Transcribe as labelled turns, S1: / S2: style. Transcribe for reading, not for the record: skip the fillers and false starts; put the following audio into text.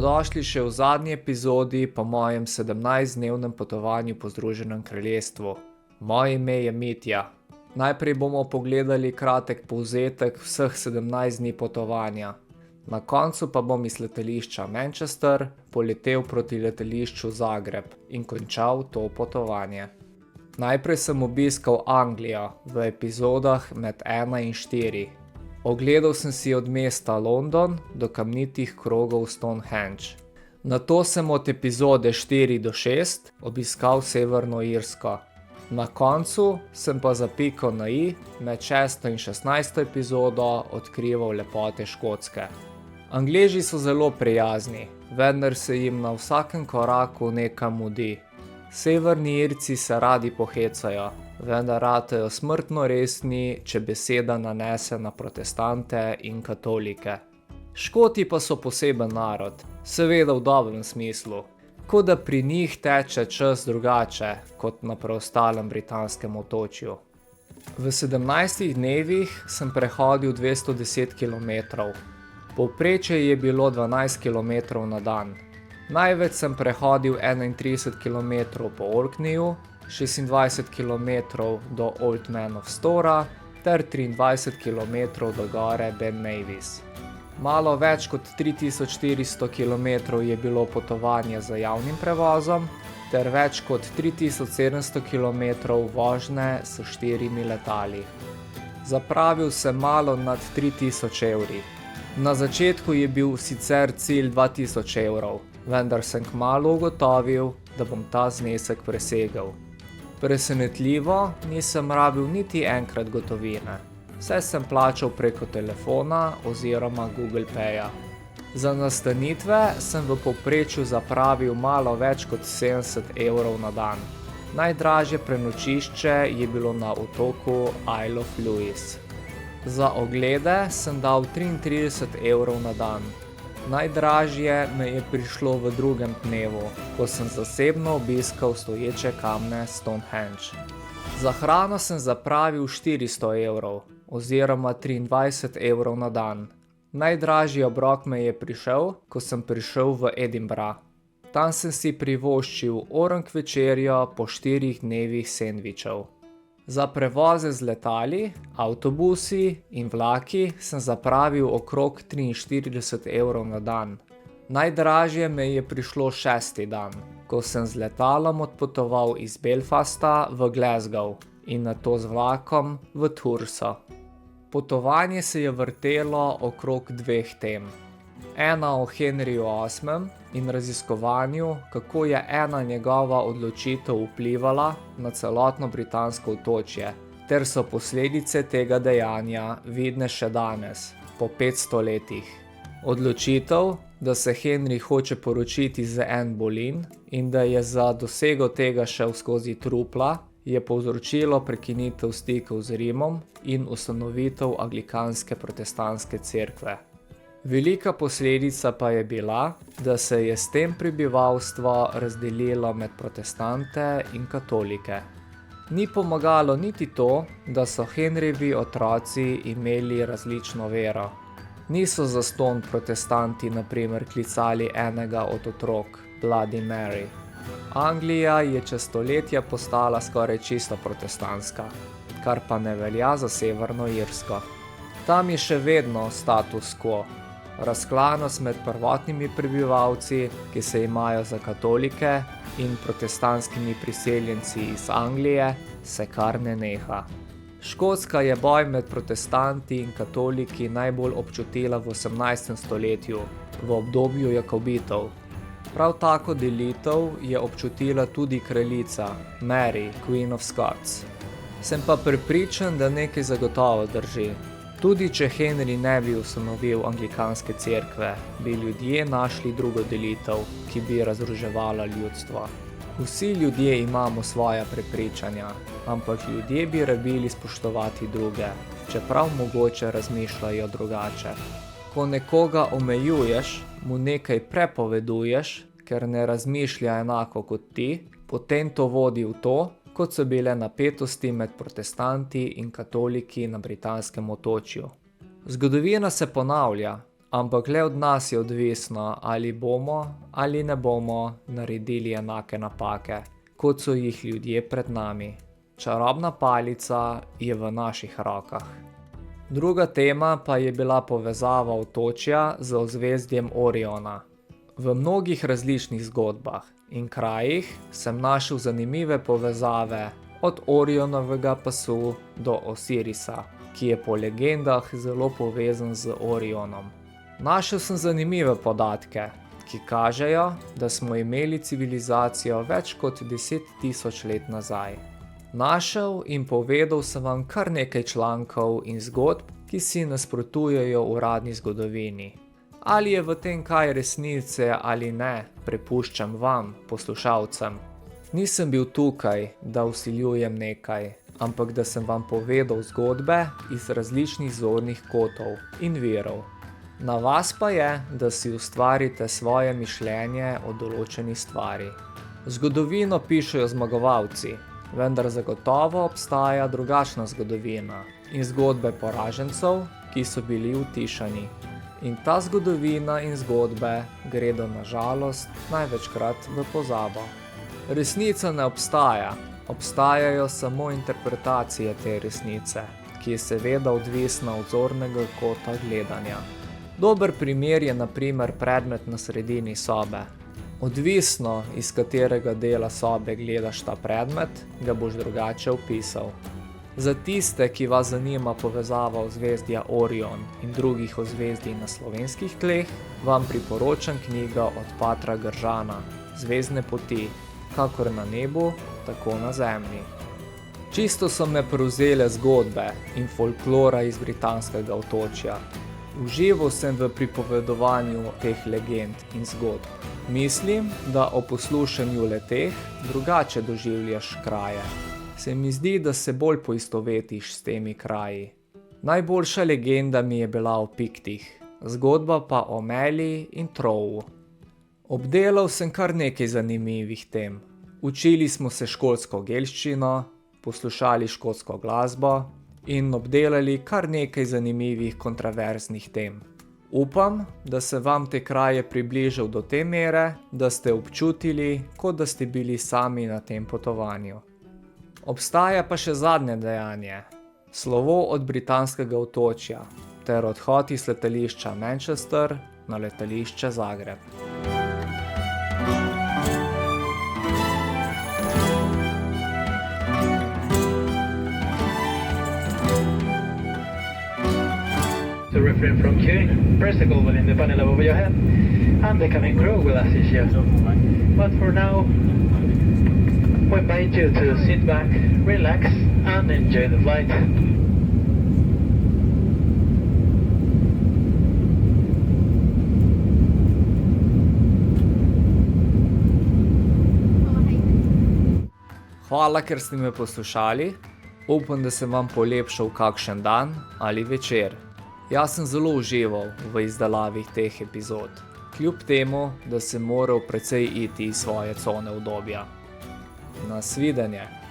S1: Dobrodošli še v zadnji epizodi po mojem 17-dnevnem potovanju po Združenem kraljestvu. Moje ime je Mitja. Najprej bomo pogledali kratek povzetek vseh 17 dni potovanja. Na koncu pa bom iz letališča Manchester poletel proti letališču Zagreb in končal to potovanje. Najprej sem obiskal Anglijo v epizodah med 1 in 4. Ogledal sem si od mesta London do kamnitih krogov Stonehenge. Nato sem od epizode 4 do 6 obiskal Severno Irsko. Na koncu sem pa za piko na i med 6. in 16. epizodo odkrival lepote Škotske. Angleži so zelo prijazni, vendar se jim na vsakem koraku nekam mudi. Severni Irci se radi pohecajo, vendar ratejo smrtno resni, če beseda nanese na protestante in katolike. Škoti pa so poseben narod, seveda v dobrem smislu, kot da pri njih teče čas drugače kot na preostalem britanskem otočju. V 17 dnevih sem prehodil 210 km. Povprečje je bilo 12 km na dan. Največ sem prehodil 31 km po Orkneyju, 26 km do Old Man of Stora ter 23 km do gore Ben Nevis. Malo več kot 3400 km je bilo potovanje z javnim prevozom ter več kot 3700 km vožnje s 4 letali. Zapravil sem malo nad 3000 evri. Na začetku je bil sicer cilj 2000 evrov, vendar sem kmalu ugotovil, da bom ta znesek presegel. Presenetljivo nisem rabil niti enkrat gotovine. Vse sem plačal preko telefona oziroma Google Paya. Za nastanitve sem v povprečju zapravil malo več kot 70 evrov na dan. Najdražje prenočišče je bilo na otoku Isle of Lewis. Za oglede sem dal 33 evrov na dan. Najdražje me je prišlo v drugem dnevu, ko sem zasebno obiskal stoječe kamne Stonehenge. Za hrano sem zapravil 400 evrov oziroma 23 evrov na dan. Najdražji obrok me je prišel, ko sem prišel v Edinburgh. Tam sem si privoščil orang večerjo po 4 dnevih sendvičev. Za prevoze z letali, avtobusi in vlaki sem zapravil okrog 43 evrov na dan. Najdražje me je prišlo 6. dan, ko sem z letalom odpotoval iz Belfasta v Glasgow in nato z vlakom v Thurso. Potovanje se je vrtelo okrog 2 tem. Ena o Henryju VIII in raziskovanju, kako je ena njegova odločitev vplivala na celotno britansko otočje, ter so posledice tega dejanja vidne še danes, po 500 letih. Odločitev, da se Henry hoče poročiti z Anne Boleyn in da je za dosego tega šel skozi trupla, je povzročilo prekinitev stikov z Rimom in ustanovitev anglikanske protestantske cerkve. Velika posledica pa je bila, da se je s tem prebivalstvo razdelilo med protestante in katolike. Ni pomagalo niti to, da so Henryjevi otroci imeli različno vero. Niso zastonj protestanti na primer klicali enega od otrok Bloody Mary. Anglija je čez stoletja postala skoraj čisto protestantska, kar pa ne velja za Severno Irsko. Tam je še vedno status quo. Razklanost med prvotnimi prebivalci, ki se imajo za katolike, in protestantskimi priseljenci iz Anglije, se kar ne neha. Škotska je boj med protestanti in katoliki najbolj občutila v 18. stoletju, v obdobju Jakobitov. Prav tako delitev je občutila tudi kraljica Mary, Queen of Scots. Sem pa prepričan, da nekaj zagotovo drži. Tudi če Henry ne bi ustanovil anglikanske cerkve, bi ljudje našli drugo delitev, ki bi razruževala ljudstvo. Vsi ljudje imamo svoja prepričanja, ampak ljudje bi rabili spoštovati druge, čeprav mogoče razmišljajo drugače. Ko nekoga omejuješ, mu nekaj prepoveduješ, ker ne razmišlja enako kot ti, potem to vodi v to, kot so bile napetosti med protestanti in katoliki na britanskem otočju. Zgodovina se ponavlja, ampak le od nas je odvisno, ali bomo ali ne bomo naredili enake napake, kot so jih ljudje pred nami. Čarobna palica je v naših rokah. Druga tema pa je bila povezava otočja z ozvezdjem Oriona. V mnogih različnih zgodbah in krajih sem našel zanimive povezave od Orionovega pasu do Osirisa, ki je po legendah zelo povezan z Orionom. Našel sem zanimive podatke, ki kažejo, da smo imeli civilizacijo več kot 10.000 let nazaj. Našel in povedal sem vam kar nekaj člankov in zgodb, ki si nasprotujejo uradni zgodovini. Ali je v tem kaj resnice ali ne, prepuščam vam, poslušalcem. Nisem bil tukaj, da vsiljujem nekaj, ampak da sem vam povedal zgodbe iz različnih zornih kotov in virov. Na vas pa je, da si ustvarite svoje mišljenje o določeni stvari. Zgodovino pišejo zmagovalci, vendar zagotovo obstaja drugačna zgodovina in zgodbe poražencev, ki so bili utišani. In ta zgodovina in zgodbe gredo na žalost največkrat v pozabo. Resnica ne obstaja, obstajajo samo interpretacije te resnice, ki je seveda odvisna od zornega kota gledanja. Dober primer je na primer predmet na sredini sobe. Odvisno, iz katerega dela sobe gledaš ta predmet, ga boš drugače opisal. Za tiste, ki vas zanima povezava ozvezdja Orion in drugih ozvezdij na slovenskih tleh, vam priporočam knjigo od Patra Gržana Zvezdne poti, kakor na nebu, tako na zemlji. Čisto so me prevzele zgodbe in folklora iz britanskega otočja. Užival sem v pripovedovanju teh legend in zgodb. Mislim, da o poslušanju le-teh drugače doživljaš kraje. Se mi zdi, da se bolj poistovetiš s temi kraji. Najboljša legenda mi je bila o Piktih, zgodba pa o Meli in Trovu. Obdelal sem kar nekaj zanimivih tem. Učili smo se škotsko gelščino, poslušali škotsko glasbo in obdelali kar nekaj zanimivih kontraverznih tem. Upam, da se vam te kraje približal do te mere, da ste občutili, kot da ste bili sami na tem potovanju. Obstaja pa še zadnje dejanje, slovo od britanskega otočja ter odhod iz letališča Manchester na letališče Zagreb.
S2: To refrain from queuing, press the goal within the panel above your head, and the cabin crew will assist you. But for now, we invite you to sit back, relax, and enjoy the flight.
S1: Hvala, ker ste me poslušali. Upam, da sem vam polepšal kakšen dan ali večer. Jaz sem zelo užival v izdelavi teh epizod, kljub temu, da sem moral precej iti iz svoje cone udobja. Nasvidenje.